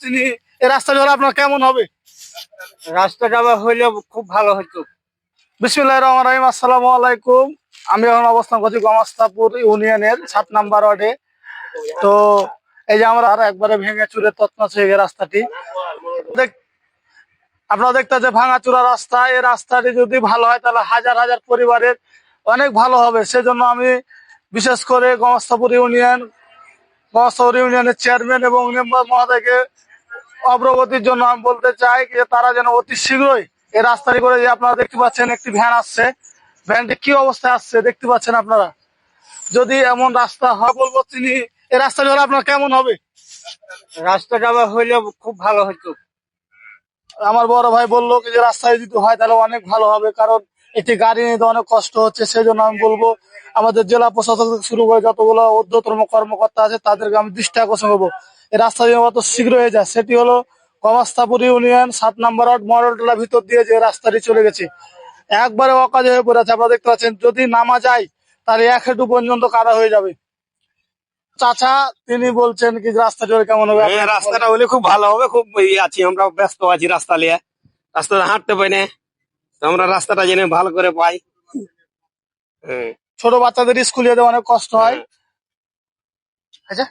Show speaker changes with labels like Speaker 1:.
Speaker 1: চিনি এই রাস্তাটি হলে আপনার কেমন হবে?
Speaker 2: রাস্তাটা আবার হইলে খুব ভালো হতো।
Speaker 1: বিসমিল্লাহির রহমানির রহিম। আসসালামু আলাইকুম। আমি এখন অবস্থান করছি গমাস্তাপুর ইউনিয়নের 7 নম্বর ওয়ার্ডে। তো এই যে আমরা আর একবারে ভেঙে চুরে তছনছ হয়ে গেছে রাস্তাটি। আপনারা দেখতে যে ভাঙাচুরা রাস্তা, এই রাস্তাটি যদি ভালো হয় তাহলে হাজার হাজার পরিবারের অনেক ভালো হবে। সেজন্য আমি বিশেষ করে গমাস্তাপুর ইউনিয়নের চেয়ারম্যান এবং মেম্বার মহোদয়কে অগ্রগতির জন্য আমি বলতে চাই যে তারা যেন অতি শীঘ্রই এই রাস্তাটি করে, যে আপনারা দেখতে পাচ্ছেন একটি ভ্যান আসছে, ভ্যানটি কি অবস্থায় আসছে দেখতে পাচ্ছেন আপনারা। যদি এমন রাস্তা হয় বলবো তিনি এই রাস্তাটি হলে আপনার কেমন হবে?
Speaker 2: রাস্তাটা আবার হইলে খুব ভালো হতো।
Speaker 1: আমার বড় ভাই বললো কি যে রাস্তায় যদি হয় তাহলে অনেক ভালো হবে, কারণ একটি গাড়ি নিতে অনেক কষ্ট হচ্ছে। সেই জন্য আমি বলবো আমাদের জেলা প্রশাসক থেকে শুরু করে যতগুলো ঊর্ধ্বতম কর্মকর্তা আছে তাদেরকে আমি দৃষ্টি আকর্ষণ করবো এই রাস্তা যেন অত শীঘ্র হয়ে যায়। সেটি হলো গমাস্তাপুর ইউনিয়ন 7 নম্বর ওয়ার্ড মডেলটোলার ভিতর দিয়ে যে রাস্তাটি চলে গেছে, একবারে অকাজে হয়ে পড়ে আছে। আপনারা দেখতে পাচ্ছেন যদি নামা যায় তাহলে 1 হাঁটু পর্যন্ত কাদা হয়ে যাবে। চাচা তিনি বলছেন কি যে রাস্তাটি হলে কেমন হবে?
Speaker 3: হ্যাঁ, রাস্তাটা হলে খুব ভালো হবে। খুব আছি, আমরা ব্যস্ত আছি রাস্তা নিয়ে, রাস্তাটা হাঁটতে পাই না, তো আমরা রাস্তাটা যেন ভালো করে পাই। হ্যাঁ,
Speaker 1: ছোট বাচ্চাদের স্কুলে যেতে অনেক কষ্ট হয়। আচ্ছা।